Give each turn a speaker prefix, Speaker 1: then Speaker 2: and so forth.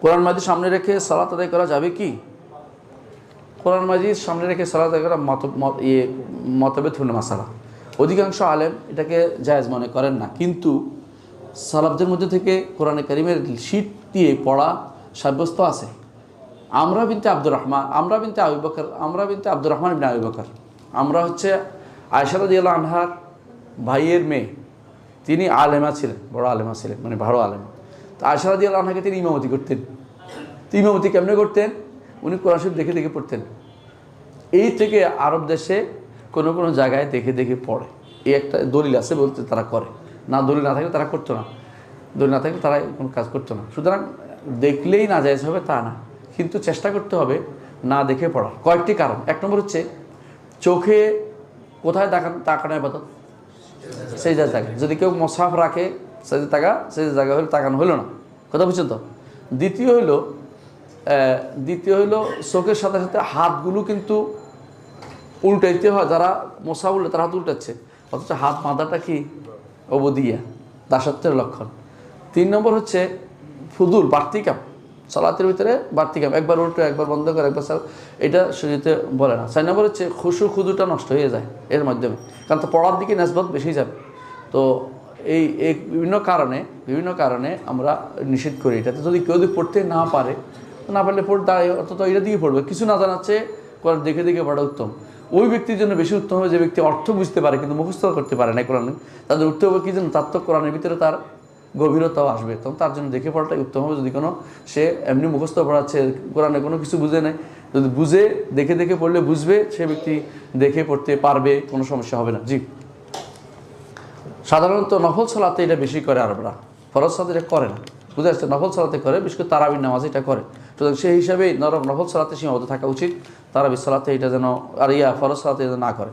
Speaker 1: কোরআন মাজিদ সামনে রেখে সালাত আদায় করা যাবে কি? কোরআন মাজিদ সামনে রেখে সালাত আদায় করা মতভেদপূর্ণ মাসালা। অধিকাংশ আলেম এটাকে জায়েজ মনে করেন না, কিন্তু সালাফদের মধ্যে থেকে কোরআনে কারিমের শীট দিয়ে পড়া সাব্যস্ত আছে। আমরা বিনতে আব্দুর রহমান ইবনে আবু বকর, আমরা হচ্ছে আয়েশা রাদিয়াল্লাহু আনহার ভাইয়ের মেয়ে, তিনি আলেমা ছিলেন, বড় আলেমা ছিলেন, মানে ভালো আলেমা। তো আয়েশা রাদিয়াল্লাহু আনহাকে তিনি ইমামতি করতেন। তো ইমামতি কেমনে করতেন? উনি কোরআন শরীফ দেখে দেখে পড়তেন। এই থেকে আরব দেশে কোনো কোনো জায়গায় দেখে দেখে পড়ে, এই একটা দলিল আছে বলতে তারা করে না। দলিল না থাকলে তারা করতো না, দলিল না থাকলে তারা কোনো কাজ করতো না। সুতরাং দেখলেই না জায়েজ হবে তা না, কিন্তু চেষ্টা করতে হবে না দেখে পড়ার। কয়েকটি কারণ। এক নম্বর হচ্ছে চোখে কোথায় তাকানো ইবাদত? সেজদার জায়গায়। যদি কেউ মুসহাফ রাখে সেজদার জায়গা হলে তাকানো হলো না, কথা বুঝছেন তো? দ্বিতীয় হইলো চোখের সাথে সাথে হাতগুলো কিন্তু উল্টাইতে হয়। যারা মুসহাফ উল্টে তারা হাত উল্টাচ্ছে, অথচ হাত বাঁধাটা কি অবদিয়া, দাসত্বের লক্ষণ। 3 নম্বর হচ্ছে ফুদুল, বাড়তি কাম। সালাতের ভিতরে বাড়তি কাম, একবার উল্টো একবার বন্ধ করে একবার এটা শরীয়তে বলে না। 4 নম্বর হচ্ছে খুশু খুদুটা নষ্ট হয়ে যায় এর মাধ্যমে, কারণ তো পড়ার দিকে নেসবত বেশি যাবে। তো এই বিভিন্ন কারণে আমরা নিষেধ করি এটাতে। যদি কেউ পড়তে না পারলে পড়তে অন্তত এটা দিয়ে পড়বে। কিছু না জানাচ্ছে কোরআন দেখে দেখে পড়া উত্তম। ওই ব্যক্তির জন্য বেশি উত্তম হবে যে ব্যক্তি অর্থ বুঝতে পারে কিন্তু মুখস্থ করতে পারে না কোরআন। তাদের উঠতে হবে কি জন্য? তার তো কোরআনের ভিতরে তার গভীরতাও আসবে, তখন তার জন্য দেখে পড়াটাই উত্তম হবে। যদি কোনো সে এমনি মুখস্থ পড়াচ্ছে, কোরআনে কোনো কিছু বুঝে নেয়, যদি বুঝে দেখে দেখে পড়লে বুঝবে, সে ব্যক্তি দেখে পড়তে পারবে, কোনো সমস্যা হবে না। জি, সাধারণত নফল সালাতে এটা বেশি করে আরবরা, ফরজ সালাতে এটা করে না, বুঝে আসছে? নফল সালাতে করে, বিশেষ করে তারাবির নামাজে এটা করে। সুতরাং সেই হিসাবেই নফল সালাতে সীমাবদ্ধ থাকা উচিত। তারাবির সালাতে এটা যেন ফরজ সালাতে যেন না করে।